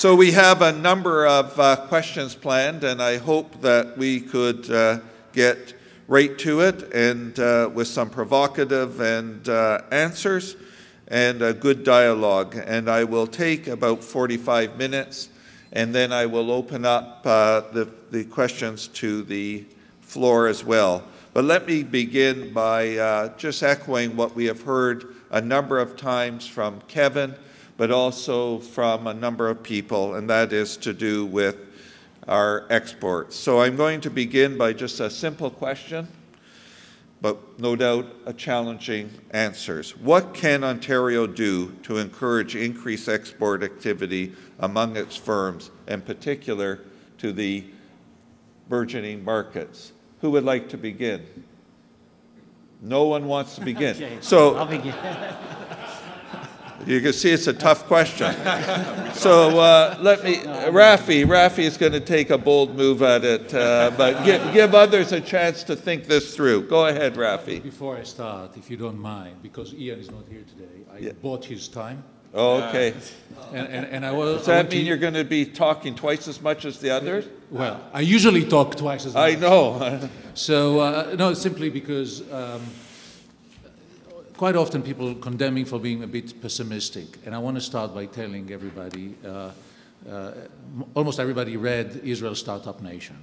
So we have a number of questions planned, and I hope that we could get right to it and with some provocative and answers and a good dialogue. And I will take about 45 minutes, and then I will open up the questions to the floor as well. But let me begin by just echoing what we have heard a number of times from Kevin, but also from a number of people, and that is to do with our exports. So I'm going to begin by just a simple question, but no doubt a challenging answers. What can Ontario do to encourage increased export activity among its firms, in particular to the burgeoning markets? Who would like to begin? No one wants to begin. Okay, so I'll begin. You can see it's a tough question. So let me, Rafi is going to take a bold move at it, but give others a chance to think this through. Go ahead, Rafi. Before I start, if you don't mind, because Ian is not here today, I bought his time. Oh, okay. And I will. Does that mean you're going to be talking twice as much as the others? Well, I usually talk twice as much. I know. So, no, simply because quite often people condemn me for being a bit pessimistic. And I want to start by telling everybody, almost everybody read Israel's Startup Nation.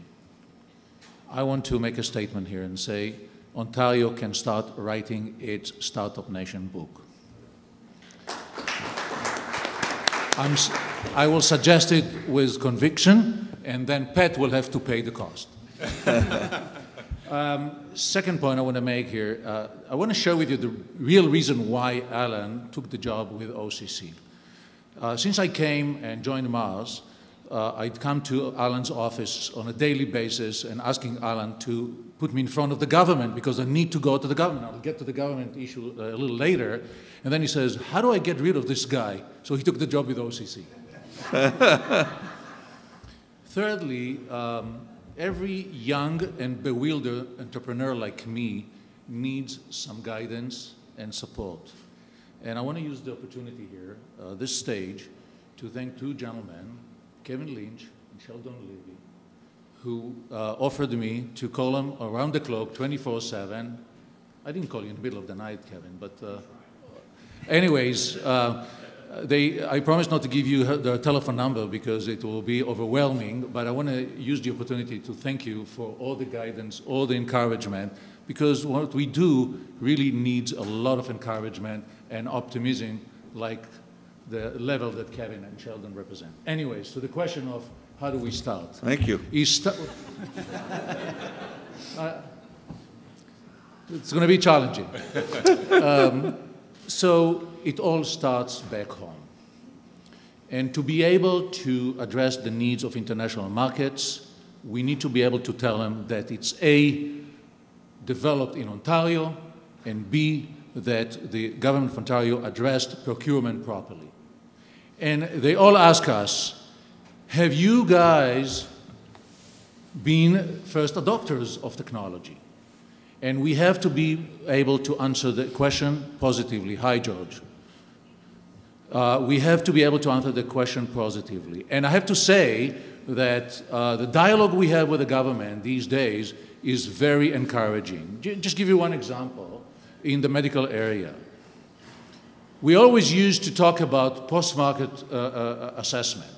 I want to make a statement here and say Ontario can start writing its Startup Nation book. I will suggest it with conviction, and then Pat will have to pay the cost. Second point I want to make here, I want to share with you the real reason why Alan took the job with OCC. Since I came and joined Mars, I'd come to Alan's office on a daily basis and asking Alan to put me in front of the government because I need to go to the government. I'll get to the government issue a little later. And then he says, how do I get rid of this guy? So he took the job with OCC. Thirdly, every young and bewildered entrepreneur like me needs some guidance and support. And I want to use the opportunity here, this stage, to thank two gentlemen, Kevin Lynch and Sheldon Levy, who offered me to call them around the clock, 24/7. I didn't call you in the middle of the night, Kevin, but anyways, I promise not to give you the telephone number because it will be overwhelming, but I want to use the opportunity to thank you for all the guidance, all the encouragement, because what we do really needs a lot of encouragement and optimism like the level that Kevin and Sheldon represent. Anyways, to the question of how do we start? Thank you. It's going to be challenging. So it all starts back home. And to be able to address the needs of international markets, we need to be able to tell them that it's A, developed in Ontario, and B, that the government of Ontario addressed procurement properly. And they all ask us, have you guys been first adopters of technology? And we have to be able to answer the question positively. Hi, George. We have to be able to answer the question positively. And I have to say that the dialogue we have with the government these days is very encouraging. Just give you one example in the medical area. We always used to talk about post-market assessment.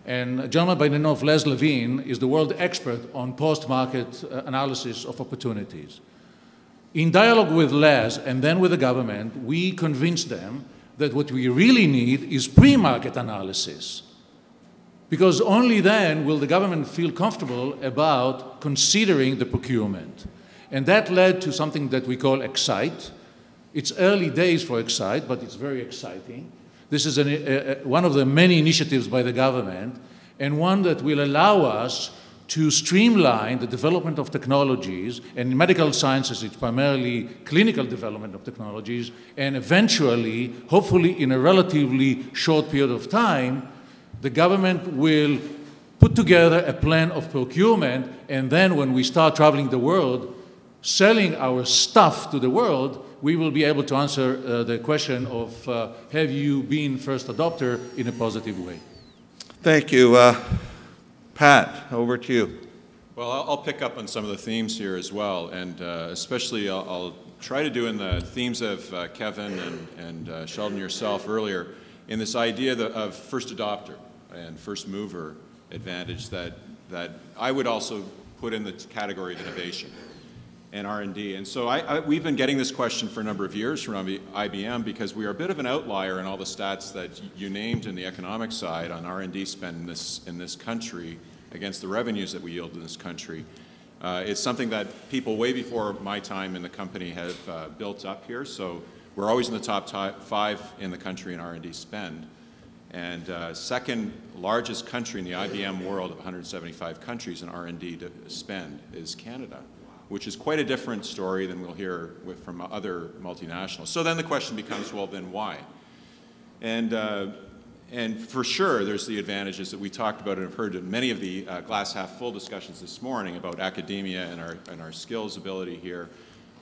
And a gentleman by the name of Les Levine is the world expert on post-market analysis of opportunities. In dialogue with Les and then with the government, we convinced them that what we really need is pre-market analysis. Because only then will the government feel comfortable about considering the procurement. And that led to something that we call Excite. It's early days for Excite, but it's very exciting. This is one of the many initiatives by the government, and one that will allow us to streamline the development of technologies, and in medical sciences it's primarily clinical development of technologies, and eventually, hopefully in a relatively short period of time, the government will put together a plan of procurement, and then when we start traveling the world, selling our stuff to the world, we will be able to answer the question of have you been first adopter in a positive way. Thank you. Pat, over to you. Well, I'll pick up on some of the themes here as well, and especially I'll try to do in the themes of Kevin and Sheldon yourself earlier, in this idea of first adopter and first mover advantage that I would also put in the category of innovation and R&D. And so we've been getting this question for a number of years from IBM because we are a bit of an outlier in all the stats that you named in the economic side on R&D spend in this country against the revenues that we yield in this country. It's something that people way before my time in the company have built up here. So we're always in the top 5 in the country in R&D spend. And second largest country in the IBM world of 175 countries in R&D spend is Canada, which is quite a different story than we'll hear from other multinationals. So then the question becomes, well, then why? And for sure, there's the advantages that we talked about and have heard in many of the glass half full discussions this morning about academia and our skills ability here,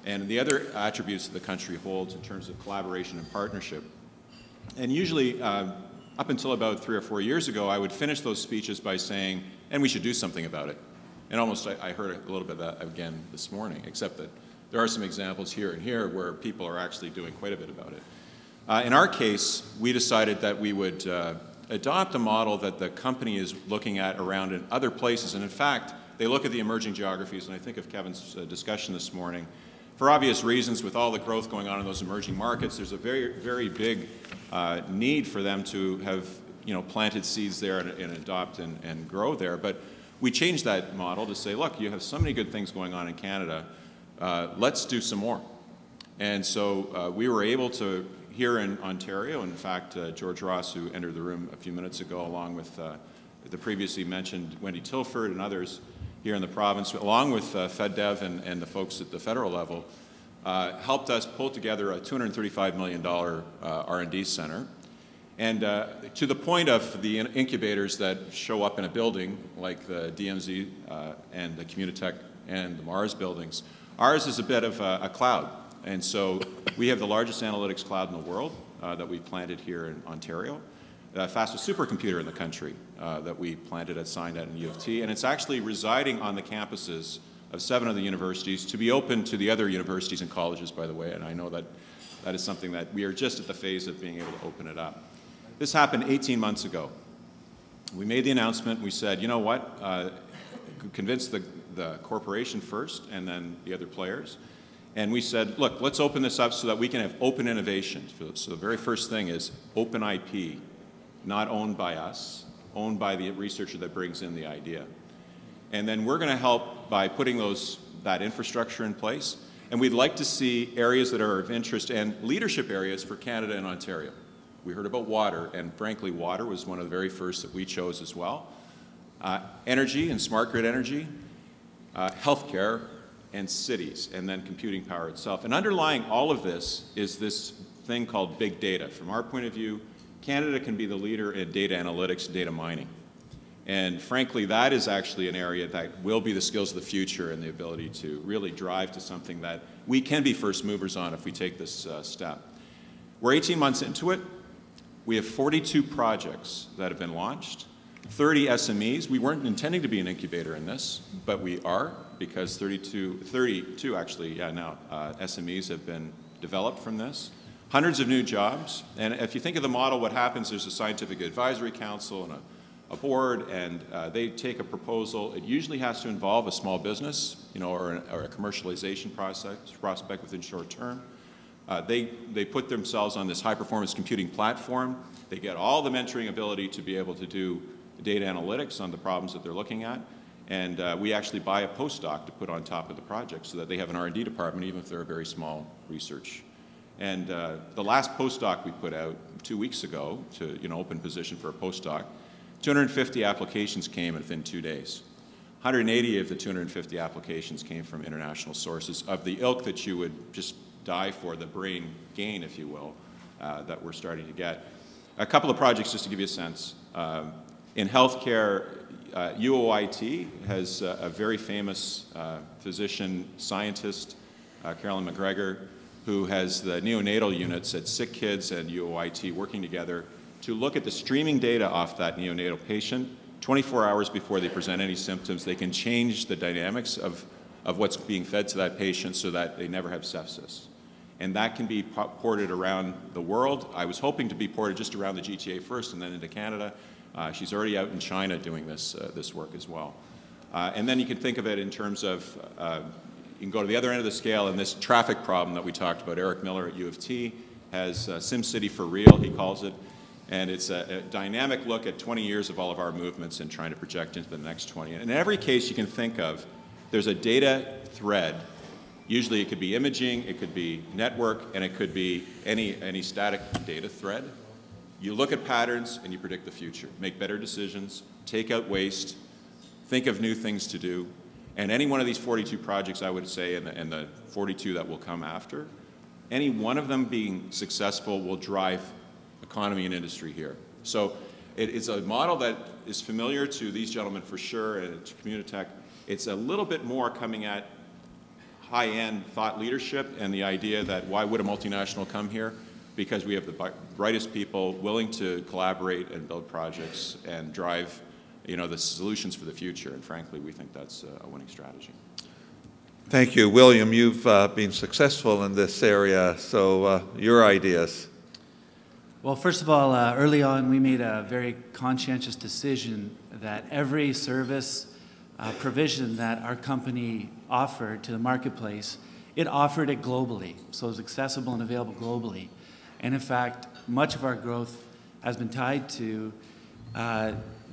and the other attributes that the country holds in terms of collaboration and partnership. And usually, up until about 3 or 4 years ago, I would finish those speeches by saying, and we should do something about it. And almost I heard a little bit of that again this morning, except that there are some examples here and here where people are actually doing quite a bit about it. In our case, we decided that we would adopt a model that the company is looking at around in other places. And in fact, they look at the emerging geographies, and I think of Kevin's discussion this morning. For obvious reasons, with all the growth going on in those emerging markets, there's a very, very big need for them to have planted seeds there and adopt and grow there. But we changed that model to say, look, you have so many good things going on in Canada, let's do some more. And so we were able to, here in Ontario, in fact, George Ross, who entered the room a few minutes ago, along with the previously mentioned Wendy Tilford and others here in the province, along with FedDev and the folks at the federal level, helped us pull together a $235 million R&D center. And to the point of the incubators that show up in a building, like the DMZ and the Communitech and the Mars buildings, ours is a bit of a cloud. And so we have the largest analytics cloud in the world that we planted here in Ontario, the fastest supercomputer in the country that we planted at SciNet and U of T, and it's actually residing on the campuses of 7 of the universities, to be open to the other universities and colleges, by the way, and I know that that is something that we are just at the phase of being able to open it up. This happened 18 months ago. We made the announcement, we said, you know what, convince the corporation first and then the other players. And we said, look, let's open this up so that we can have open innovation. So the very first thing is open IP, not owned by us, owned by the researcher that brings in the idea. And then we're going to help by putting that infrastructure in place. And we'd like to see areas that are of interest and leadership areas for Canada and Ontario. We heard about water, and frankly, water was one of the very first that we chose as well. Energy and smart grid energy, healthcare, and cities, and then computing power itself. And underlying all of this is this thing called big data. From our point of view, Canada can be the leader in data analytics and data mining. And frankly, that is actually an area that will be the skills of the future and the ability to really drive to something that we can be first movers on if we take this step. We're 18 months into it. We have 42 projects that have been launched, 30 SMEs. We weren't intending to be an incubator in this, but we are, because 32 actually, yeah, now SMEs have been developed from this. Hundreds of new jobs. And if you think of the model, what happens, there's a scientific advisory council and a board, and they take a proposal. It usually has to involve a small business, or a commercialization prospect within short term. They put themselves on this high-performance computing platform. They get all the mentoring ability to be able to do data analytics on the problems that they're looking at. And we actually buy a postdoc to put on top of the project so that they have an R&D department, even if they're a very small research. And the last postdoc we put out 2 weeks ago to open position for a postdoc, 250 applications came within 2 days. 180 of the 250 applications came from international sources of the ilk that you would just die for, the brain gain, if you will, that we're starting to get. A couple of projects just to give you a sense. In healthcare, UOIT has a very famous physician scientist, Carolyn McGregor, who has the neonatal units at Sick Kids and UOIT working together. to look at the streaming data off that neonatal patient 24 hours before they present any symptoms. They can change the dynamics of what's being fed to that patient so that they never have sepsis. And that can be ported around the world. I was hoping to be ported just around the GTA first and then into Canada. She's already out in China doing this work as well. And then you can think of it in terms of, you can go to the other end of the scale, and this traffic problem that we talked about. Eric Miller at U of T has SimCity for real, he calls it. And it's a dynamic look at 20 years of all of our movements and trying to project into the next 20. And in every case you can think of, there's a data thread. Usually it could be imaging, it could be network, and it could be any static data thread. You look at patterns and you predict the future. Make better decisions, take out waste, think of new things to do. And any one of these 42 projects, I would say, and the 42 that will come after, any one of them being successful will drive economy and industry here. So it's a model that is familiar to these gentlemen for sure, and to Communitech. It's a little bit more coming at high-end thought leadership and the idea that why would a multinational come here? Because we have the brightest people willing to collaborate and build projects and drive, the solutions for the future. And frankly, we think that's a winning strategy. Thank you. William, you've been successful in this area, so your ideas. Well, first of all, early on, we made a very conscientious decision that every service provision that our company offered to the marketplace, it offered it globally. So it was accessible and available globally. And in fact, much of our growth has been tied to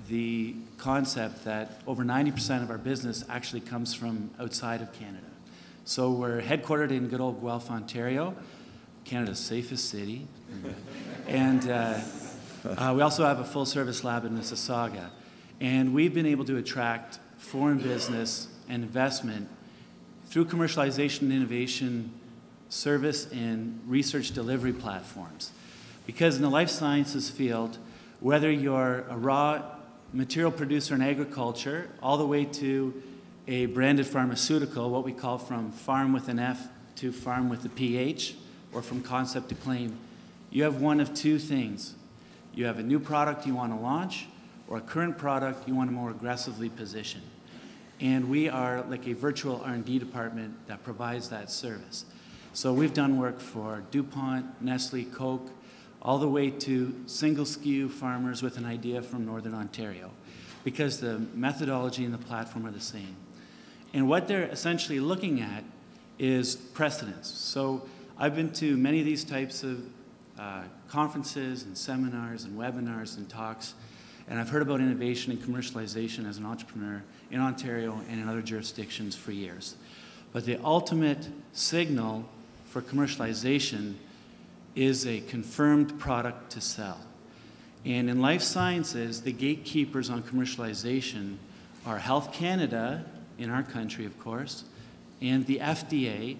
the concept that over 90% of our business actually comes from outside of Canada. So we're headquartered in good old Guelph, Ontario, Canada's safest city. And we also have a full-service lab in Mississauga. And we've been able to attract foreign business and investment through commercialization and innovation, service and research delivery platforms. Because in the life sciences field, whether you're a raw material producer in agriculture, all the way to a branded pharmaceutical, what we call from farm with an F to farm with a PH, or from concept to claim, you have one of two things. You have a new product you want to launch, or a current product you want to more aggressively position. And we are like a virtual R&D department that provides that service. So we've done work for DuPont, Nestle, Coke, all the way to single SKU farmers with an idea from Northern Ontario, because the methodology and the platform are the same. And what they're essentially looking at is precedence. So I've been to many of these types of conferences and seminars and webinars and talks, and I've heard about innovation and commercialization as an entrepreneur in Ontario and in other jurisdictions for years. But the ultimate signal for commercialization is a confirmed product to sell. And in life sciences, the gatekeepers on commercialization are Health Canada, in our country, of course, and the FDA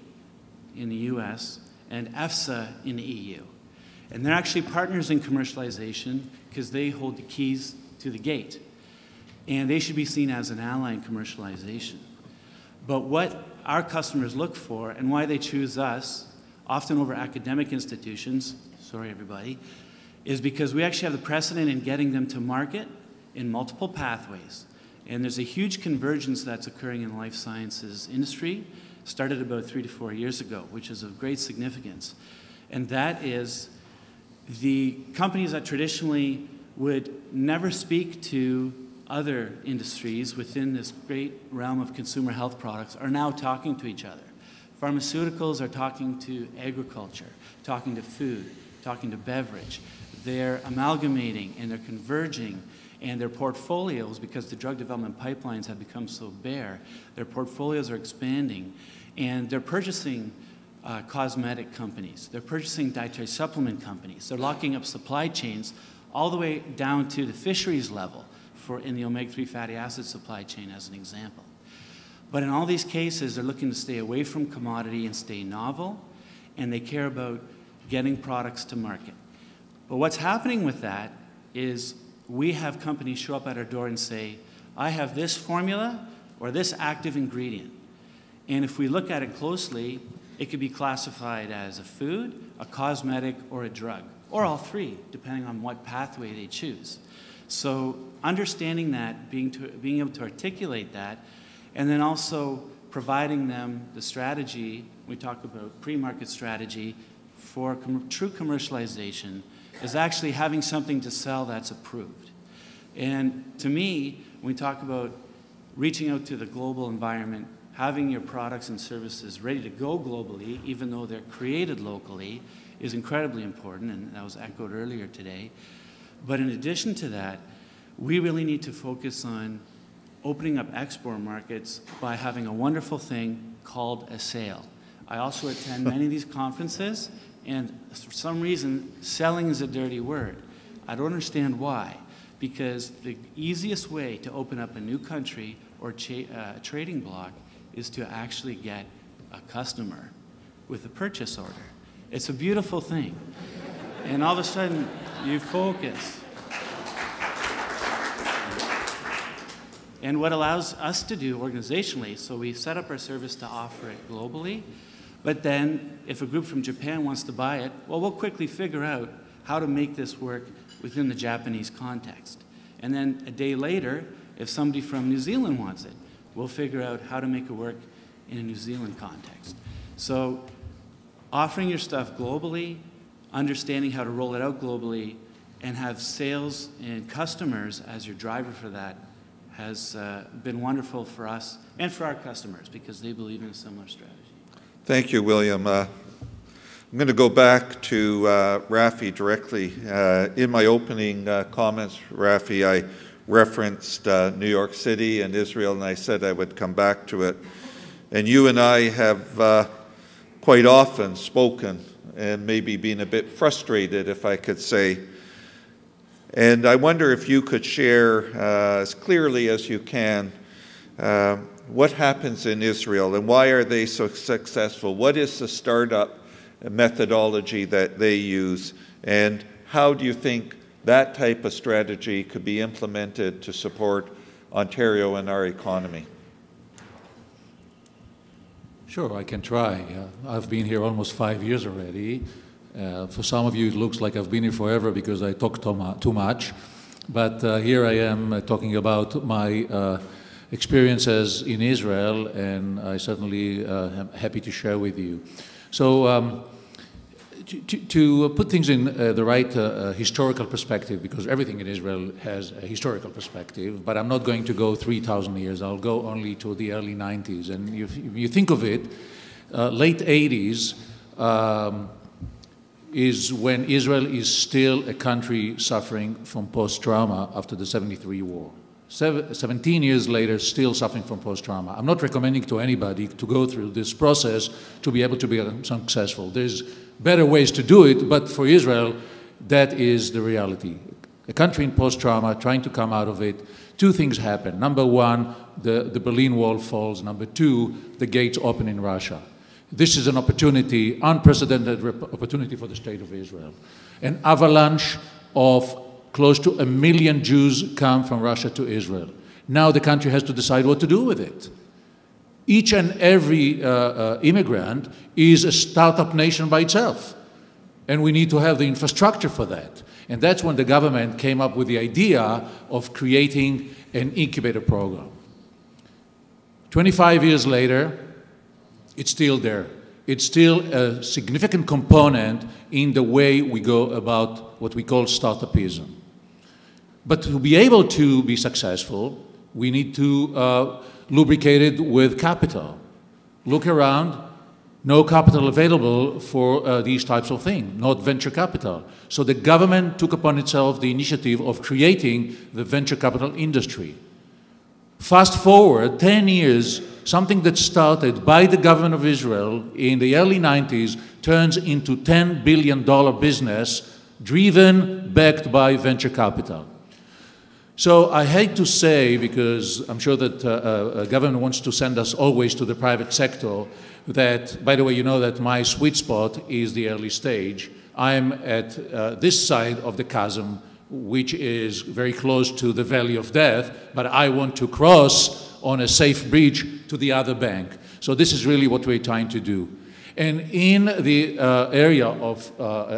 in the US, and EFSA in the EU. And they're actually partners in commercialization because they hold the keys to the gate. And they should be seen as an ally in commercialization. But what our customers look for and why they choose us, often over academic institutions, sorry everybody, is because we actually have the precedent in getting them to market in multiple pathways. And there's a huge convergence that's occurring in the life sciences industry, started about 3 to 4 years ago, which is of great significance. And that is the companies that traditionally would never speak to other industries within this great realm of consumer health products are now talking to each other. Pharmaceuticals are talking to agriculture, talking to food, talking to beverage. They're amalgamating and they're converging, and their portfolios, because the drug development pipelines have become so bare, their portfolios are expanding, and they're purchasing cosmetic companies. They're purchasing dietary supplement companies. They're locking up supply chains all the way down to the fisheries level in the omega-3 fatty acid supply chain, as an example. But in all these cases, they're looking to stay away from commodity and stay novel, and they care about getting products to market. But what's happening with that is we have companies show up at our door and say, I have this formula or this active ingredient. And if we look at it closely, it could be classified as a food, a cosmetic, or a drug. or all three, depending on what pathway they choose. So understanding that, being able to articulate that, and then also providing them the strategy, we talk about pre-market strategy, for true commercialization, is actually having something to sell that's approved. And to me, when we talk about reaching out to the global environment, having your products and services ready to go globally, even though they're created locally, is incredibly important, and that was echoed earlier today. But in addition to that, we really need to focus on opening up export markets by having a wonderful thing called a sale. I also attend many of these conferences, and for some reason, selling is a dirty word. I don't understand why, because the easiest way to open up a new country or a trading bloc is to actually get a customer with a purchase order. It's a beautiful thing. And all of a sudden, you focus. And what allows us to do organizationally, so we set up our service to offer it globally, but then if a group from Japan wants to buy it, well, we'll quickly figure out how to make this work within the Japanese context. And then a day later, if somebody from New Zealand wants it, we'll figure out how to make it work in a New Zealand context. So offering your stuff globally, understanding how to roll it out globally, and have sales and customers as your driver for that has been wonderful for us and for our customers because they believe in a similar strategy. Thank you, William. I'm going to go back to Rafi directly. In my opening comments, Rafi, I referenced New York City and Israel, and I said I would come back to it. And you and I have quite often spoken and maybe been a bit frustrated, if I could say. And I wonder if you could share as clearly as you can what happens in Israel and why are they so successful? What is the startup methodology that they use? And how do you think that type of strategy could be implemented to support Ontario and our economy? Sure, I can try. I've been here almost 5 years already. For some of you, it looks like I've been here forever because I talk too much. But here I am talking about my experiences in Israel, and I certainly am happy to share with you. So to put things in the right historical perspective, because everything in Israel has a historical perspective, but I'm not going to go 3,000 years. I'll go only to the early 90s. And if you think of it, late 80s, is when Israel is still a country suffering from post-trauma after the 73 war. 17 years later, still suffering from post-trauma. I'm not recommending to anybody to go through this process to be able to be successful. There's better ways to do it, but for Israel, that is the reality. A country in post-trauma, trying to come out of it, two things happen. Number one, the Berlin Wall falls. Number two, the gates open in Russia. This is an opportunity, unprecedented opportunity for the state of Israel. An avalanche of close to 1 million Jews come from Russia to Israel. Now the country has to decide what to do with it. Each and every immigrant is a startup nation by itself. And we need to have the infrastructure for that. And that's when the government came up with the idea of creating an incubator program. 25 years later, it's still there. It's still a significant component in the way we go about what we call startupism. But to be able to be successful, we need to lubricate it with capital. Look around, no capital available for these types of things, not venture capital. So the government took upon itself the initiative of creating the venture capital industry. Fast forward 10 years, something that started by the government of Israel in the early 90s turns into $10 billion business driven, backed by venture capital. So I hate to say, because I'm sure that government wants to send us always to the private sector, that, by the way, you know that my sweet spot is the early stage. I'm at this side of the chasm, which is very close to the valley of death, but I want to cross on a safe bridge to the other bank. So this is really what we're trying to do. And in the area of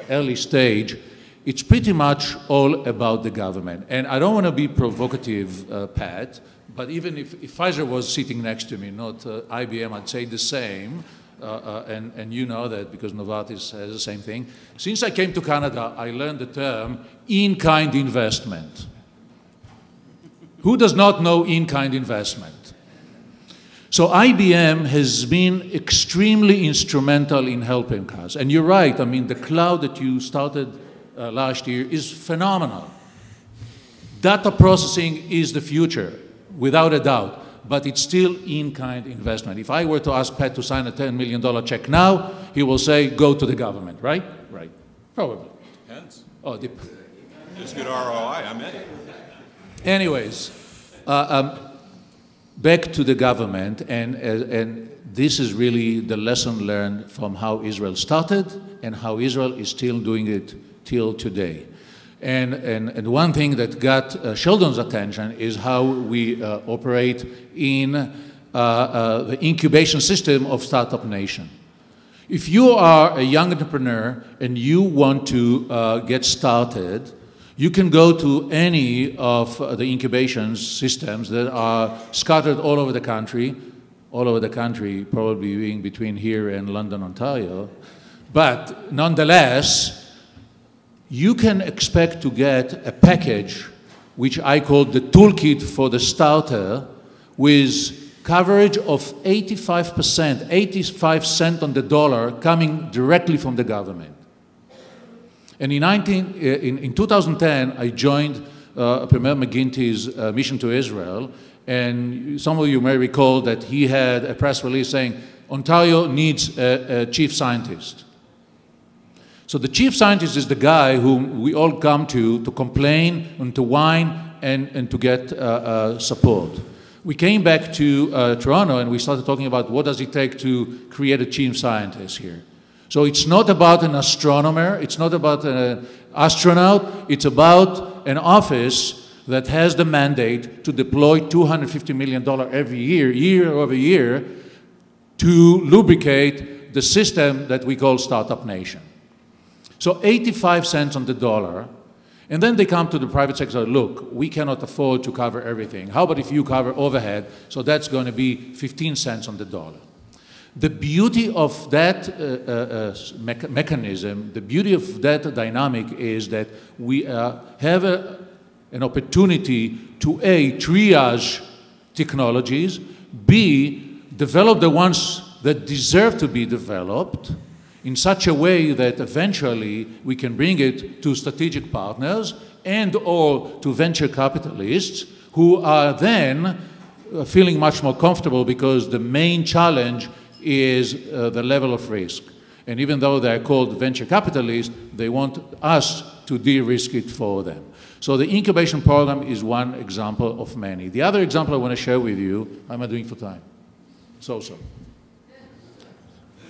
early stage, it's pretty much all about the government. And I don't want to be provocative, Pat, but even if Pfizer was sitting next to me, not IBM, I'd say the same. And you know that because Novartis has the same thing. Since I came to Canada, I learned the term in-kind investment. Who does not know in-kind investment? So IBM has been extremely instrumental in helping us. And you're right, I mean, the cloud that you started last year is phenomenal. Data processing is the future, without a doubt, but it's still in-kind investment. If I were to ask Pat to sign a $10 million check now, he will say, go to the government, right? Right. Probably. Depends. Oh, It's good ROI, I'm in. Anyways, back to the government, and this is really the lesson learned from how Israel started and how Israel is still doing it till today. And one thing that got Sheldon's attention is how we operate in the incubation system of Startup Nation. If you are a young entrepreneur and you want to get started, you can go to any of the incubation systems that are scattered all over the country, probably being between here and London, Ontario. But nonetheless, you can expect to get a package, which I call the toolkit for the starter, with coverage of 85%, 85 cents on the dollar coming directly from the government. And in 2010, I joined Premier McGuinty's mission to Israel, and some of you may recall that he had a press release saying, Ontario needs a chief scientist. So the chief scientist is the guy whom we all come to complain and to whine and to get support. We came back to Toronto and we started talking about what does it take to create a chief scientist here. So it's not about an astronomer, it's not about an astronaut, it's about an office that has the mandate to deploy $250 million every year, year over year, to lubricate the system that we call Startup Nation. So 85 cents on the dollar, and then they come to the private sector, look, we cannot afford to cover everything. How about if you cover overhead? So that's going to be 15 cents on the dollar. The beauty of that mechanism, the beauty of that dynamic is that we have an opportunity to A, triage technologies, B, develop the ones that deserve to be developed, in such a way that eventually we can bring it to strategic partners and or to venture capitalists who are then feeling much more comfortable because the main challenge is the level of risk. And even though they're called venture capitalists, they want us to de-risk it for them. So the incubation program is one example of many. The other example I want to share with you, how am I doing for time? So-so.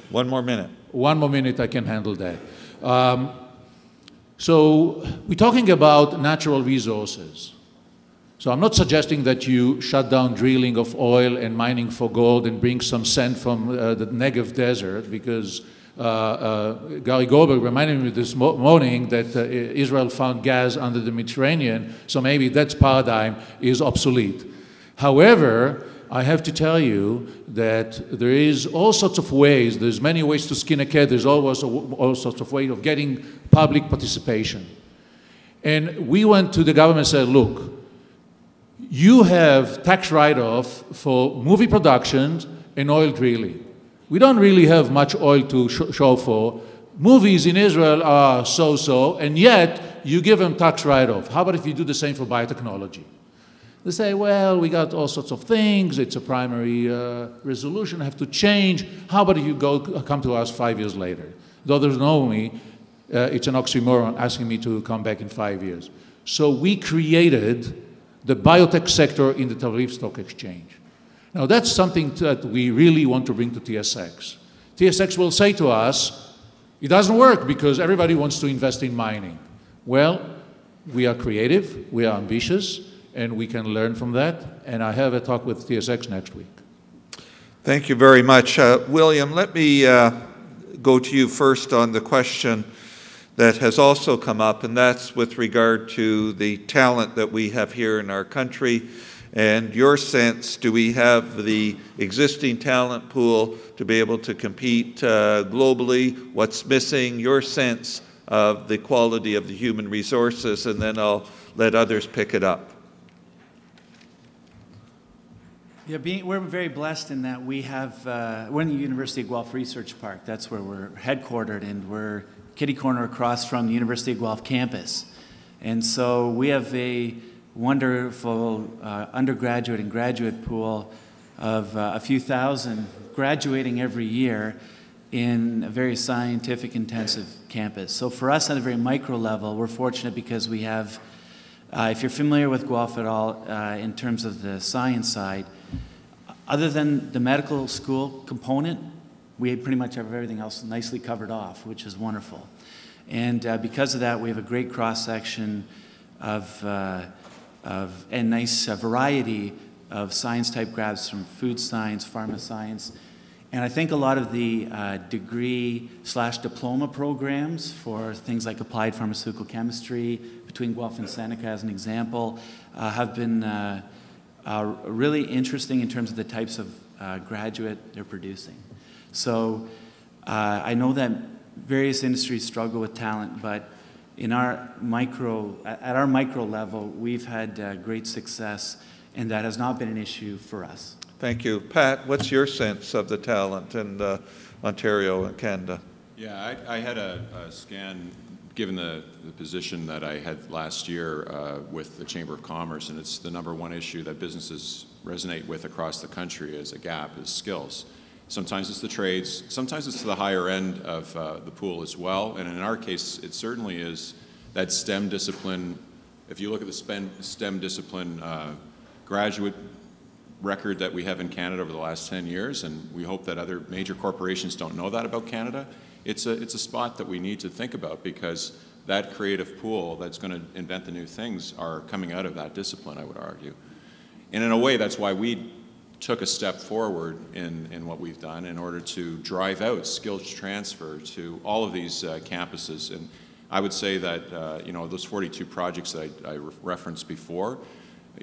1 more minute. 1 more minute, I can handle that. So we're talking about natural resources. So I'm not suggesting that you shut down drilling of oil and mining for gold and bring some sand from the Negev desert, because Gary Goldberg reminded me this morning that Israel found gas under the Mediterranean, so maybe that paradigm is obsolete. However, I have to tell you that there is all sorts of ways, there's many ways to skin a cat, there's always all sorts of ways of getting public participation. And we went to the government and said, look, you have tax write-off for movie productions and oil drilling. We don't really have much oil to show for. Movies in Israel are so-so, and yet you give them tax write-off. How about if you do the same for biotechnology? They say, well, we got all sorts of things. It's a primary resolution. I have to change. How about if you come to us 5 years later? Though there's no me, it's an oxymoron asking me to come back in 5 years. So we created the biotech sector in the Tel Aviv Stock Exchange. Now that's something that we really want to bring to TSX. TSX will say to us, it doesn't work because everybody wants to invest in mining. Well, we are creative, we are ambitious, and we can learn from that. And I have a talk with TSX next week. Thank you very much. William, let me go to you first on the question that has also come up, and that's with regard to the talent that we have here in our country. And your sense, do we have the existing talent pool to be able to compete globally? What's missing? Your sense of the quality of the human resources, and then I'll let others pick it up. Yeah, we're very blessed in that we have, we're in the University of Guelph Research Park. That's where we're headquartered, and we're kitty corner across from the University of Guelph campus. And so we have a wonderful undergraduate and graduate pool of a few thousand graduating every year in a very scientific intensive campus. So for us at a very micro level, we're fortunate because we have, if you're familiar with Guelph at all in terms of the science side, other than the medical school component, we pretty much have everything else nicely covered off, which is wonderful. And because of that, we have a great cross-section and nice variety of science-type grads from food science, pharma science, and I think a lot of the degree/diploma programs for things like applied pharmaceutical chemistry between Guelph and Seneca, as an example, have been really interesting in terms of the types of graduate they're producing. So I know that various industries struggle with talent, but in at our micro level, we've had great success, and that has not been an issue for us. Thank you. Pat, what's your sense of the talent in Ontario and Canada? Yeah, I had a scan, given the position that I had last year with the Chamber of Commerce, and it's the #1 issue that businesses resonate with across the country as a gap is skills. Sometimes it's the trades, sometimes it's the higher end of the pool as well, and in our case, it certainly is that STEM discipline. If you look at the STEM discipline graduate record that we have in Canada over the last 10 years, and we hope that other major corporations don't know that about Canada, it's a spot that we need to think about, because that creative pool that's going to invent the new things are coming out of that discipline, I would argue. And in a way, that's why we took a step forward in what we've done in order to drive out skills transfer to all of these campuses. And I would say that you know, those 42 projects that I referenced before,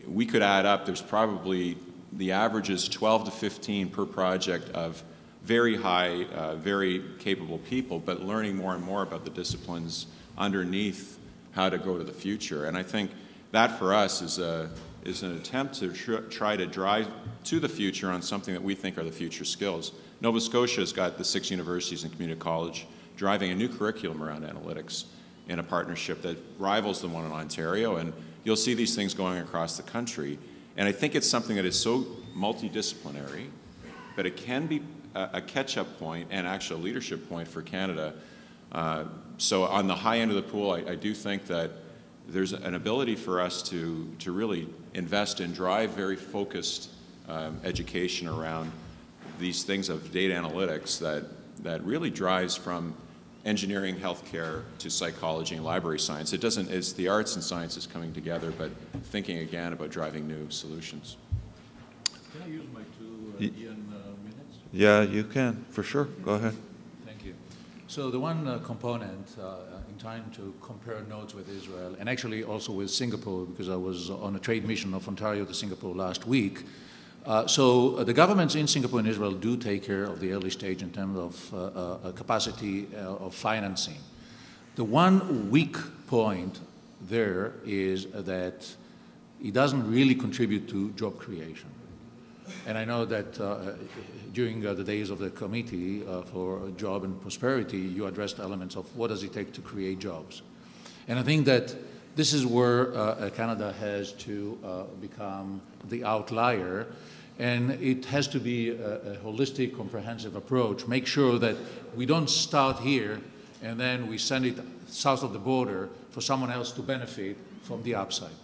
we could add up, there's probably, the average is 12 to 15 per project of very high, very capable people, but learning more and more about the disciplines underneath how to go to the future. And I think that for us is an attempt to try to drive to the future on something that we think are the future skills. Nova Scotia has got the 6 universities and community college driving a new curriculum around analytics in a partnership that rivals the one in Ontario, and you'll see these things going across the country. And I think it's something that is so multidisciplinary, but it can be a catch-up point and actually a leadership point for Canada. So on the high end of the pool, I do think that there's an ability for us to really invest and drive very focused education around these things of data analytics that really drives from engineering, healthcare, to psychology and library science. It's the arts and sciences coming together, but thinking again about driving new solutions. Can I use my 2 minutes? Yeah, you can, for sure. Go ahead. Thank you. So the one component in trying to compare notes with Israel, and actually also with Singapore, because I was on a trade mission of Ontario to Singapore last week. So the governments in Singapore and Israel do take care of the early stage in terms of capacity of financing. The one weak point there is that it doesn't really contribute to job creation. And I know that during the days of the Committee for Job and Prosperity, you addressed elements of what does it take to create jobs. And I think that this is where Canada has to become the outlier, and it has to be a holistic, comprehensive approach. Make sure that we don't start here and then we send it south of the border for someone else to benefit from the upside.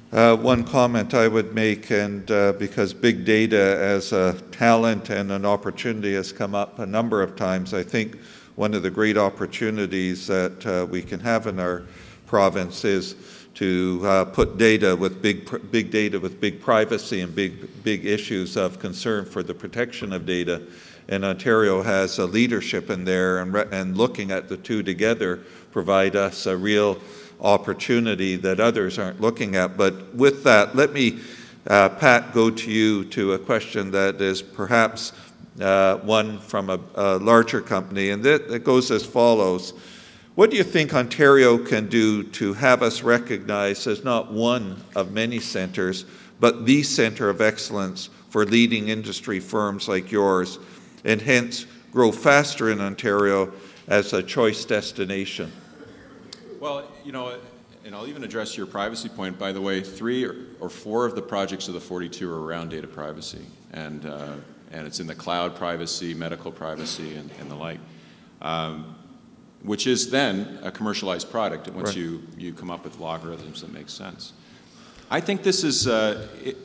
One comment I would make, and because big data as a talent and an opportunity has come up a number of times, I think one of the great opportunities that we can have in our province is to put data with big data with big privacy and big issues of concern for the protection of data. and Ontario has a leadership in there, and looking at the two together provide us a real opportunity that others aren't looking at. But with that, let me, Pat, go to you to a question that is perhaps one from a larger company, and it goes as follows. What do you think Ontario can do to have us recognized as not one of many centres, but the centre of excellence for leading industry firms like yours, and hence grow faster in Ontario as a choice destination? Well, you know, and I'll even address your privacy point. By the way, 3 or 4 of the projects of the 42 are around data privacy, and it's in the cloud privacy, medical privacy, and the like, which is then a commercialized product once you come up with logarithms that make sense. I think this is,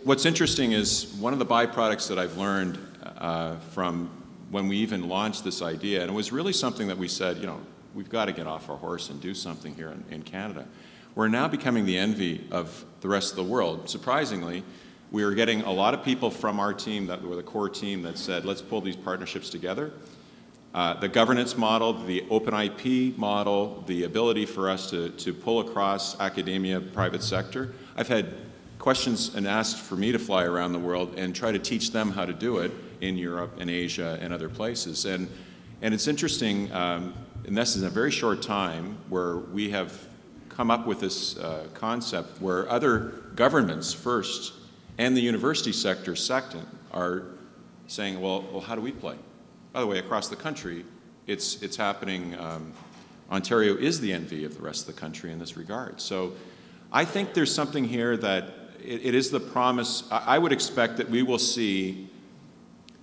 what's interesting is one of the byproducts that I've learned from when we even launched this idea, and it was really something that we said, you know, we've got to get off our horse and do something here in Canada. We're now becoming the envy of the rest of the world. Surprisingly, we were getting a lot of people from our team that were the core team that said, let's pull these partnerships together. The governance model, the open IP model, the ability for us to pull across academia, private sector. I've had questions and asked for me to fly around the world and try to teach them how to do it in Europe and Asia and other places. And it's interesting, and this is a very short time where we have come up with this concept where other governments first and the university sector second are saying, well, how do we play? By the way, across the country, it's happening. Ontario is the envy of the rest of the country in this regard. So I think there's something here that it is the promise. I would expect that we will see,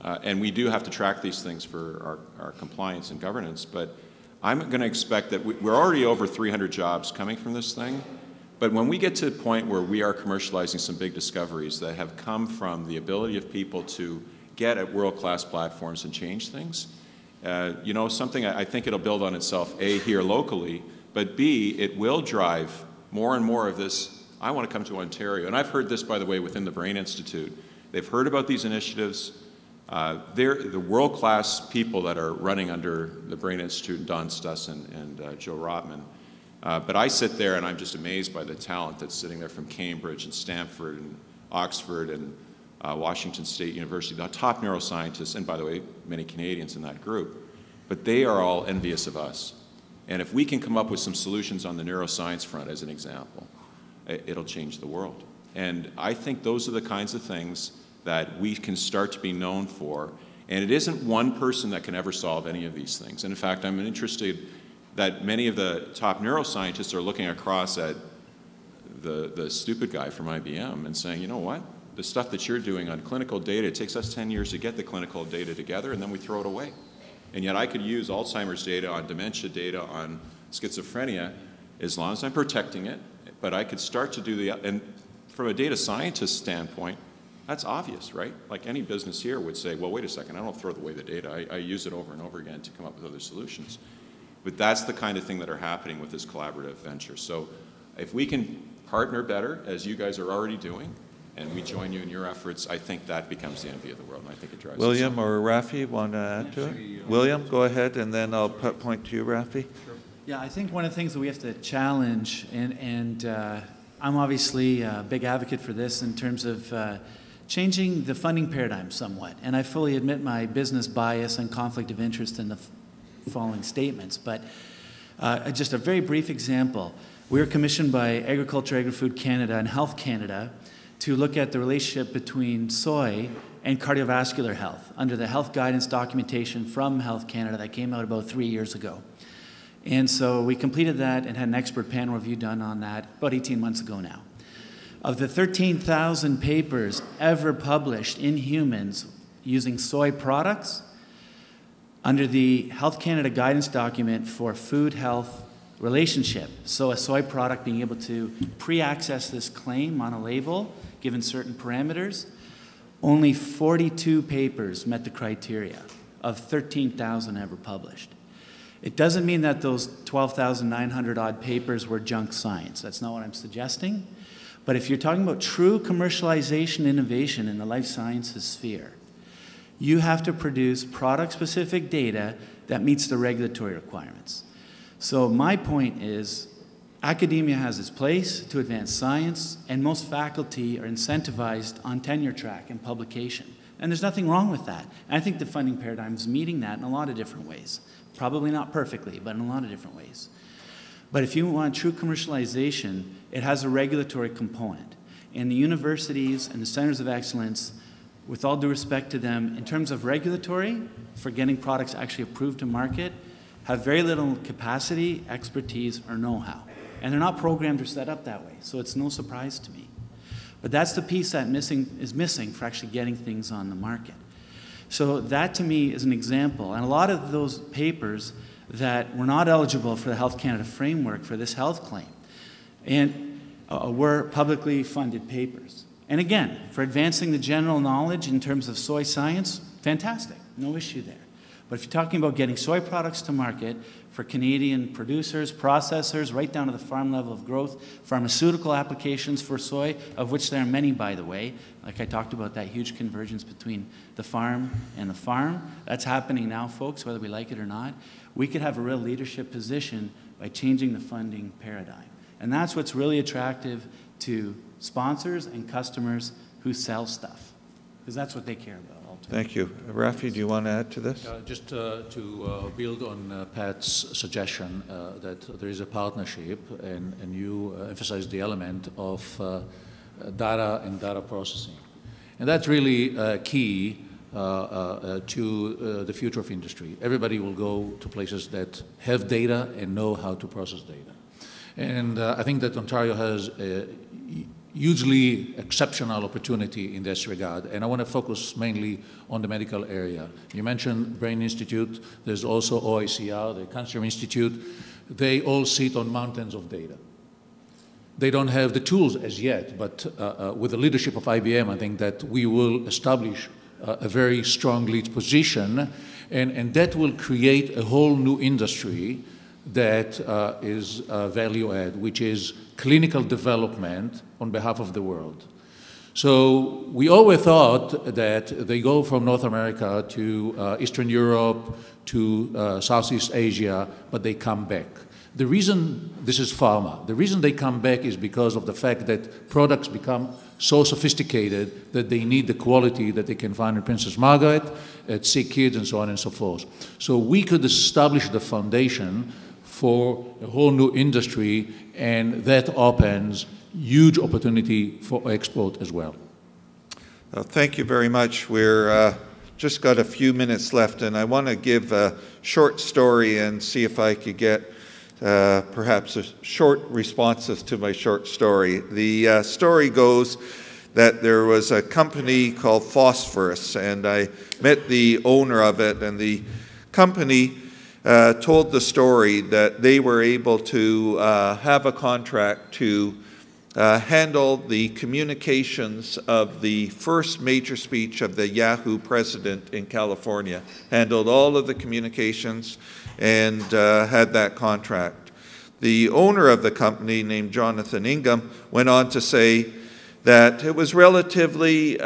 and we do have to track these things for our compliance and governance, but I'm going to expect that we're already over 300 jobs coming from this thing. But when we get to the point where we are commercializing some big discoveries that have come from the ability of people to get at world-class platforms and change things, you know, something I think it'll build on itself, A, here locally, but B, it will drive more and more of this, I want to come to Ontario. And I've heard this, by the way, within the Brain Institute. They've heard about these initiatives. They're the world-class people that are running under the Brain Institute, Don Stusson and Joe Rotman. But I sit there and I'm just amazed by the talent that's sitting there from Cambridge and Stanford and Oxford and Washington State University, the top neuroscientists, and by the way, many Canadians in that group. But they are all envious of us. And if we can come up with some solutions on the neuroscience front, as an example, it'll change the world. And I think those are the kinds of things that we can start to be known for. And it isn't one person that can ever solve any of these things. And in fact, I'm interested that many of the top neuroscientists are looking across at the stupid guy from IBM and saying, you know what? The stuff that you're doing on clinical data, it takes us 10 years to get the clinical data together, and then we throw it away. And yet I could use Alzheimer's data on dementia data on schizophrenia as long as I'm protecting it, but I could start to do and from a data scientist standpoint, that's obvious, right? Like any business here would say, well, wait a second, I don't throw away the data. I use it over and over again to come up with other solutions. But that's the kind of thing that are happening with this collaborative venture. So if we can partner better, as you guys are already doing, and we join you in your efforts, I think that becomes the envy of the world, and I think it drives William or Rafi want to add to it? William, go ahead, and then I'll point to you, Rafi. Sure. Yeah, I think one of the things that we have to challenge, and I'm obviously a big advocate for this in terms of changing the funding paradigm somewhat, and I fully admit my business bias and conflict of interest in the following statements, but just a very brief example. We were commissioned by Agriculture, Agri-Food Canada and Health Canada to look at the relationship between soy and cardiovascular health under the health guidance documentation from Health Canada that came out about 3 years ago. And so we completed that and had an expert panel review done on that about 18 months ago now. Of the 13,000 papers ever published in humans using soy products, under the Health Canada guidance document for food health relationship, so a soy product being able to pre-access this claim on a label given certain parameters, only 42 papers met the criteria of 13,000 ever published. It doesn't mean that those 12,900 odd papers were junk science. That's not what I'm suggesting. But if you're talking about true commercialization innovation in the life sciences sphere, you have to produce product-specific data that meets the regulatory requirements. So my point is, academia has its place to advance science, and most faculty are incentivized on tenure track and publication. And there's nothing wrong with that. And I think the funding paradigm is meeting that in a lot of different ways. Probably not perfectly, but in a lot of different ways. But if you want true commercialization, it has a regulatory component. And the universities and the centers of excellence, with all due respect to them, in terms of regulatory, for getting products actually approved to market, have very little capacity, expertise, or know-how. And they're not programmed or set up that way, so it's no surprise to me. But that's the piece that is missing for actually getting things on the market. So that, to me, is an example. And a lot of those papers that were not eligible for the Health Canada framework for this health claim and were publicly funded papers. And again, for advancing the general knowledge in terms of soy science, fantastic, no issue there. But if you're talking about getting soy products to market for Canadian producers, processors, right down to the farm level of growth, pharmaceutical applications for soy, of which there are many, by the way, like I talked about that huge convergence between the farm and the farm, that's happening now, folks, whether we like it or not. We could have a real leadership position by changing the funding paradigm. And that's what's really attractive to sponsors and customers who sell stuff, because that's what they care about. Thank you. Rafi, do you want to add to this? Just to build on Pat's suggestion that there is a partnership, and you emphasized the element of data and data processing. And that's really key to the future of industry. Everybody will go to places that have data and know how to process data. And I think that Ontario has a hugely exceptional opportunity in this regard, and I want to focus mainly on the medical area. You mentioned Brain Institute, there's also OICR, the Cancer Institute. They all sit on mountains of data. They don't have the tools as yet, but with the leadership of IBM, I think that we will establish a very strong lead position, and that will create a whole new industry that is value add, which is clinical development on behalf of the world. So we always thought that they go from North America to Eastern Europe to Southeast Asia, but they come back. The reason, this is pharma, the reason they come back is because of the fact that products become so sophisticated that they need the quality that they can find in Princess Margaret, at Sick Kids, and so on and so forth. So we could establish the foundation for a whole new industry, and that opens huge opportunity for export as well. Thank you very much. We're just got a few minutes left, and I want to give a short story and see if I could get perhaps short responses to my short story. The story goes that there was a company called Phosphorus, and I met the owner of it, and the company told the story that they were able to have a contract to handle the communications of the first major speech of the Yahoo president in California, handled all of the communications and had that contract. The owner of the company, named Jonathan Ingham, went on to say that it was relatively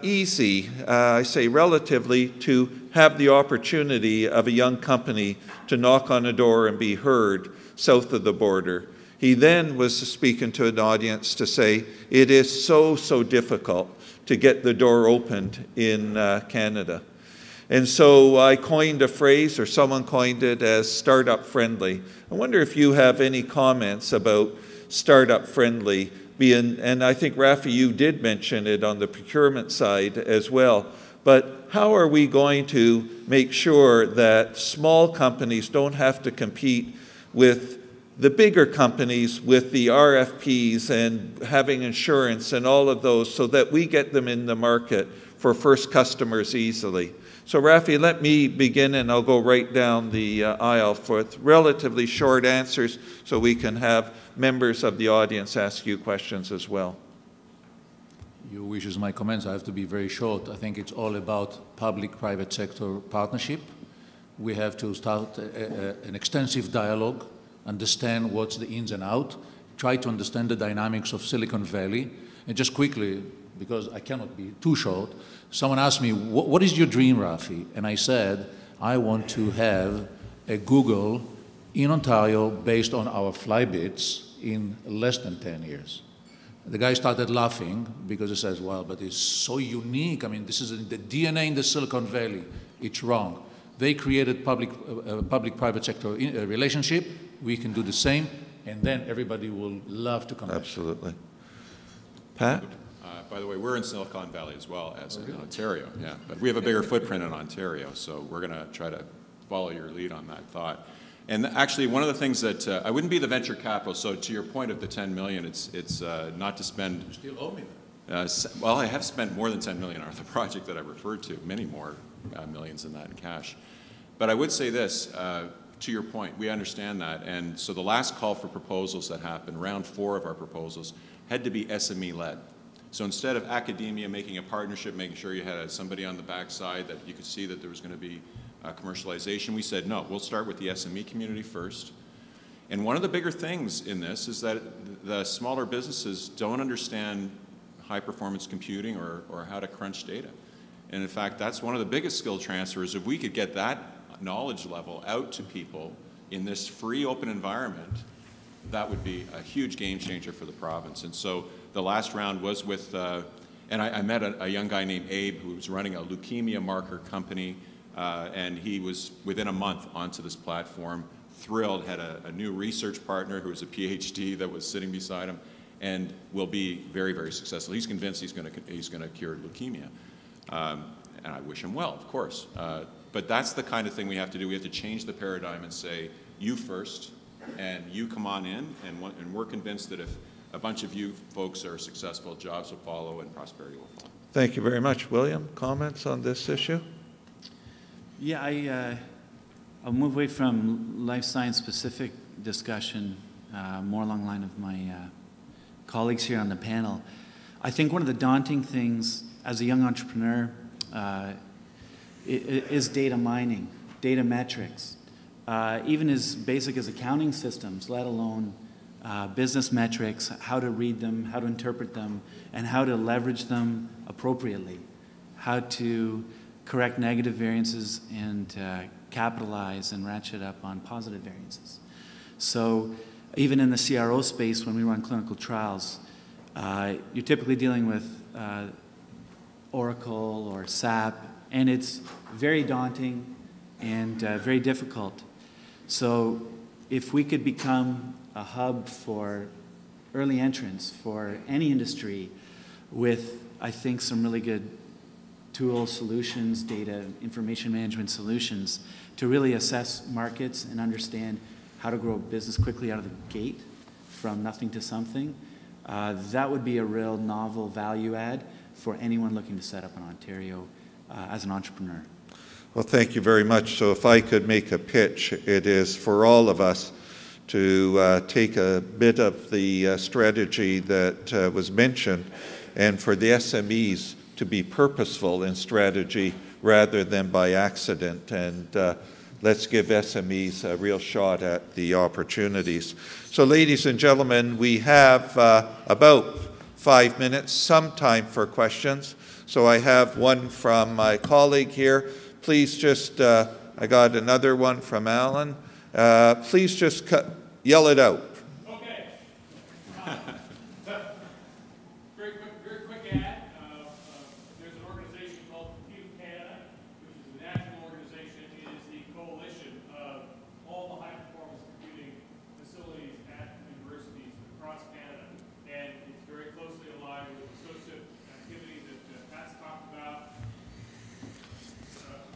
easy, I say relatively, to have the opportunity of a young company to knock on a door and be heard south of the border. He then was speaking to an audience to say, it is so, so difficult to get the door opened in Canada. And so I coined a phrase, or someone coined it, as startup friendly. I wonder if you have any comments about startup friendly, and I think, Rafi, you did mention it on the procurement side as well. But how are we going to make sure that small companies don't have to compete with the bigger companies with the RFPs and having insurance and all of those, so that we get them in the market for first customers easily? So Rafi, let me begin, and I'll go right down the aisle for relatively short answers so we can have members of the audience ask you questions as well. Your wishes, my comments, I have to be very short. I think it's all about public-private sector partnership. We have to start an extensive dialogue, understand what's the ins and out, try to understand the dynamics of Silicon Valley. And just quickly, because I cannot be too short. Someone asked me, what is your dream, Rafi? And I said, I want to have a Google in Ontario based on our Flybits in less than 10 years. The guy started laughing because he says, well, but it's so unique. I mean, this is the DNA in the Silicon Valley. It's wrong. They created public-private sector relationship. We can do the same, and then everybody will love to come. Absolutely. Pat? By the way, we're in Silicon Valley as well as in Ontario, yeah. But we have a bigger footprint in Ontario, so we're going to try to follow your lead on that thought. And actually, one of the things that I wouldn't be the venture capital. So to your point of the 10 million, it's not to spend. You still owe me that. Well, I have spent more than 10 million on the project that I referred to, many more millions than that in cash. But I would say this, to your point, we understand that. And so the last call for proposals that happened, round 4 of our proposals, had to be SME-led. So instead of academia making a partnership, making sure you had somebody on the backside that you could see that there was going to be commercialization, we said, no, we'll start with the SME community first. And one of the bigger things in this is that the smaller businesses don't understand high-performance computing or how to crunch data. And in fact, that's one of the biggest skill transfers. If we could get that knowledge level out to people in this free, open environment, that would be a huge game changer for the province. And so the last round was with, and I met a young guy named Abe who was running a leukemia marker company, and he was within a month onto this platform, thrilled, had a new research partner who was a PhD that was sitting beside him, and will be very, very successful. He's convinced he's going to cure leukemia. And I wish him well, of course. But that's the kind of thing we have to do. We have to change the paradigm and say, you first, and you come on in, and we're convinced that if a bunch of you folks are successful, jobs will follow and prosperity will follow. Thank you very much. William, comments on this issue? Yeah, I'll move away from life science specific discussion, more along the line of my colleagues here on the panel. I think one of the daunting things as a young entrepreneur is data mining, data metrics, even as basic as accounting systems, let alone business metrics, how to read them, how to interpret them, and how to leverage them appropriately, how to correct negative variances and capitalize and ratchet up on positive variances. So even in the CRO space, when we run clinical trials, you're typically dealing with Oracle or SAP, and it's very daunting and very difficult. So if we could become a hub for early entrants for any industry with, I think, some really good tools, solutions, data, information management solutions to really assess markets and understand how to grow a business quickly out of the gate from nothing to something, that would be a real novel value add for anyone looking to set up in Ontario as an entrepreneur. Well, thank you very much. So if I could make a pitch, it is for all of us to take a bit of the strategy that was mentioned, and for the SMEs to be purposeful in strategy rather than by accident. And let's give SMEs a real shot at the opportunities. So ladies and gentlemen, we have about 5 minutes, some time for questions. So I have one from my colleague here. Please just, I got another one from Alan. Please just yell it out. Okay. Very quick ad. There's an organization called Compute Canada, which is a national organization. It is the coalition of all the high-performance computing facilities at universities across Canada. And it's very closely aligned with the associate activity that Pat's talked about.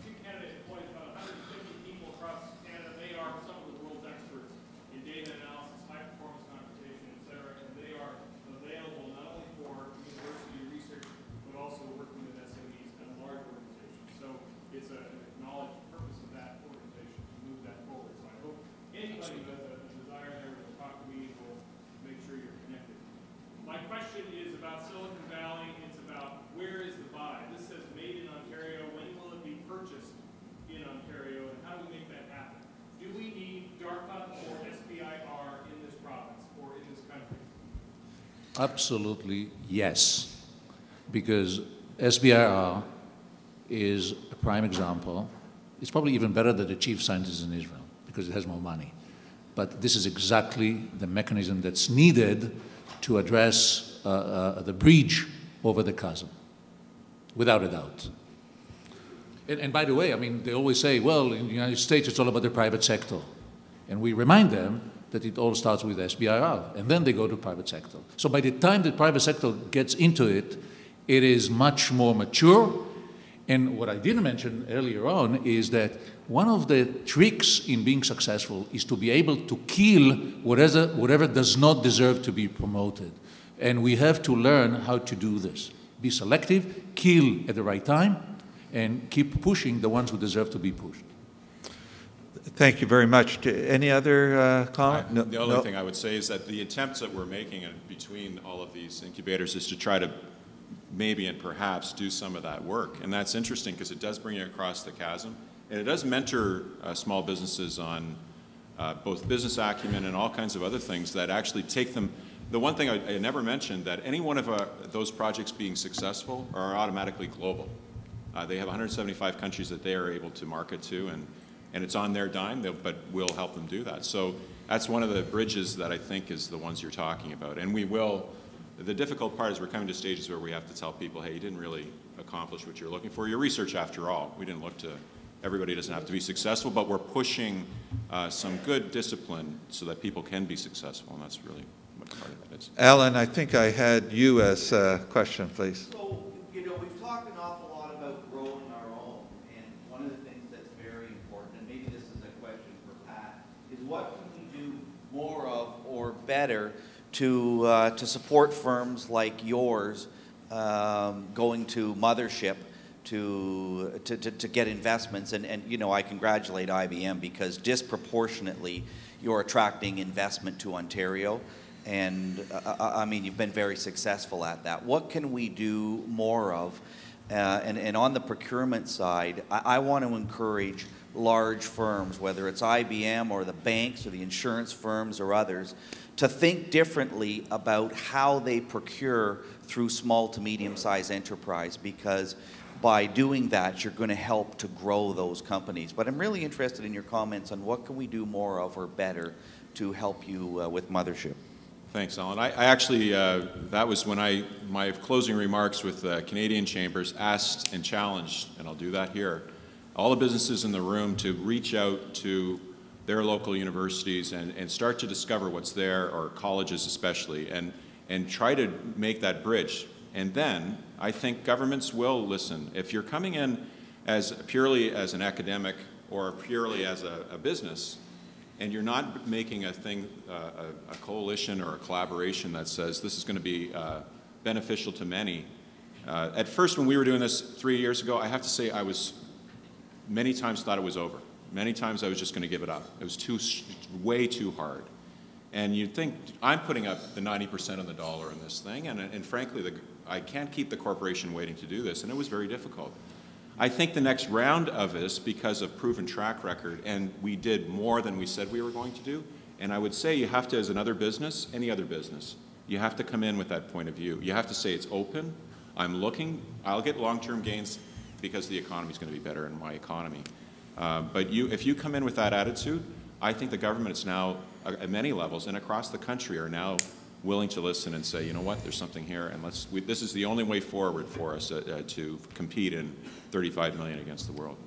Compute Canada employs about 150 people across Canada. They are some of the world's experts in data analysis, high-performance computation, et cetera, and they are available not only for university research, but also working with SMEs and large organizations. So it's an acknowledged purpose of that organization to move that forward. So I hope anybody who has a desire there to talk to me will make sure you're connected. My question is about Silicon Valley. It's about where is the buy? This says made in Ontario. When will it be purchased in Ontario, and how do we make that happen? Do we need DARPA or SBIR in this province or in this country? Absolutely yes. because SBIR is a prime example. It's probably even better than the chief scientist in Israel because it has more money. But this is exactly the mechanism that's needed to address the bridge over the chasm, without a doubt. And by the way, I mean, they always say, well, in the United States, it's all about the private sector. And we remind them that it all starts with SBIR, and then they go to private sector. So by the time the private sector gets into it, it is much more mature. And what I didn't mention earlier on is that one of the tricks in being successful is to be able to kill whatever does not deserve to be promoted. And we have to learn how to do this. Be selective, kill at the right time, and keep pushing the ones who deserve to be pushed. Thank you very much. Any other comment? The only thing I would say is that the attempts that we're making between all of these incubators is to try to maybe and perhaps do some of that work. And that's interesting because it does bring you across the chasm. And it does mentor small businesses on both business acumen and all kinds of other things that actually take them. The one thing I never mentioned, that any one of those projects being successful are automatically global. They have 175 countries that they are able to market to, and it's on their dime, but we'll help them do that. So that's one of the bridges that I think is the ones you're talking about. And we will, the difficult part is we're coming to stages where we have to tell people, hey, you didn't really accomplish what you're looking for. Your research, after all, we didn't look to, everybody doesn't have to be successful, but we're pushing some good discipline so that people can be successful, and that's really what part of that is. Alan, I think I had you as a question, please. So, you know, we've talked an awful lot about growing our own, and one of the things that's very important, and maybe this is a question for Pat, is what can we do more of or better to support firms like yours going to mothership to get investments? And you know, I congratulate IBM because disproportionately you're attracting investment to Ontario. And I mean, you've been very successful at that. What can we do more of? And on the procurement side, I want to encourage large firms, whether it's IBM or the banks or the insurance firms or others, to think differently about how they procure through small to medium-sized enterprise, because by doing that, you're going to help to grow those companies. But I'm really interested in your comments on what can we do more of or better to help you with Mothership. Thanks, Alan. I actually, that was when my closing remarks with Canadian Chambers asked and challenged, and I'll do that here, all the businesses in the room to reach out to their local universities and start to discover what's there, or colleges especially, and try to make that bridge. And then I think governments will listen. If you're coming in purely as an academic or purely as a business, and you're not making a coalition or a collaboration that says this is going to be beneficial to many. At first, when we were doing this 3 years ago, I have to say I was many times thought it was over. Many times I was just going to give it up. It was way too hard. And you'd think, I'm putting up the 90% on the dollar in this thing, and frankly, I can't keep the corporation waiting to do this, and it was very difficult. I think the next round of this, because of proven track record, and we did more than we said we were going to do, and I would say you have to, as another business, any other business, you have to come in with that point of view. You have to say it's open, I'm looking, I'll get long-term gains because the economy is going to be better in my economy. But if you come in with that attitude, I think the government is now, at many levels and across the country, are now willing to listen and say, you know what, there's something here, and this is the only way forward for us to compete in 35 million against the world.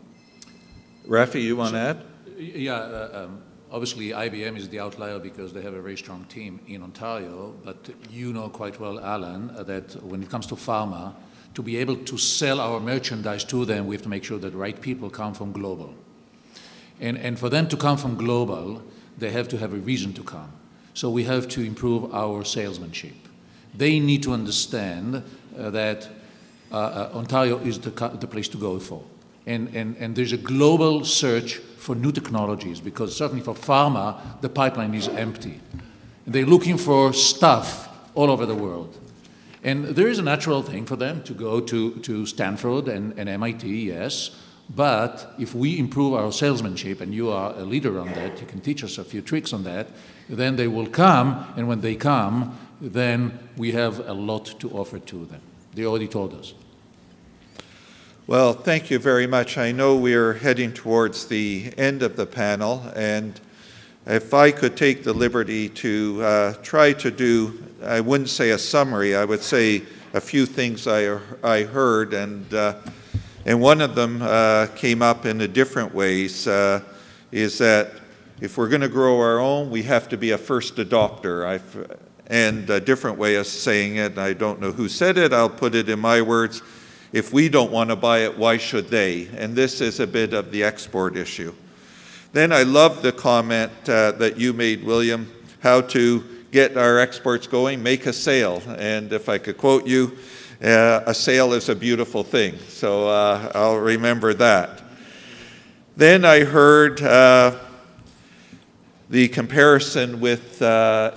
Rafi, you want to add? Yeah, obviously IBM is the outlier because they have a very strong team in Ontario, but you know quite well, Alan, that when it comes to pharma, to be able to sell our merchandise to them, we have to make sure that the right people come from global. And for them to come from global, they have to have a reason to come. So we have to improve our salesmanship. They need to understand that Ontario is the place to go for. And there's a global search for new technologies, because certainly for pharma, the pipeline is empty. And they're looking for stuff all over the world. And there is a natural thing for them to go to Stanford and MIT, yes, but if we improve our salesmanship, and you are a leader on that, you can teach us a few tricks on that, then they will come, and when they come, then we have a lot to offer to them. They already told us. Well, thank you very much. I know we're heading towards the end of the panel, and if I could take the liberty to try to do, I wouldn't say a summary, I would say a few things I heard, and one of them came up in a different ways, is that if we're going to grow our own, we have to be a first adopter. And a different way of saying it, I don't know who said it, I'll put it in my words, if we don't want to buy it, why should they? And this is a bit of the export issue. Then I love the comment that you made, William, how to get our exports going, make a sale. And if I could quote you, a sale is a beautiful thing. So I'll remember that. Then I heard the comparison with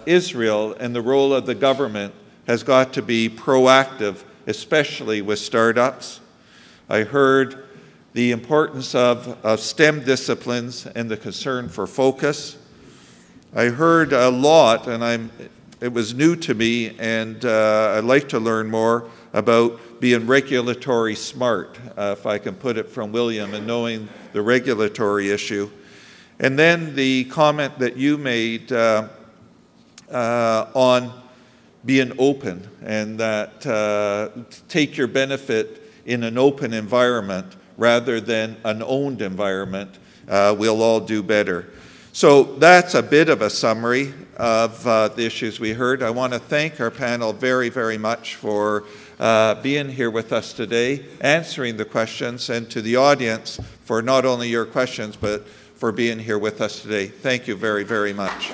Israel, and the role of the government has got to be proactive, especially with startups. I heard the importance of STEM disciplines and the concern for focus. I heard a lot, and it was new to me, and I'd like to learn more about being regulatory smart, if I can put it from William, and knowing the regulatory issue. And then the comment that you made on being open, and that take your benefit in an open environment rather than an owned environment, we'll all do better. So that's a bit of a summary of the issues we heard. I want to thank our panel very, very much for being here with us today, answering the questions, and to the audience for not only your questions, but for being here with us today. Thank you very, very much.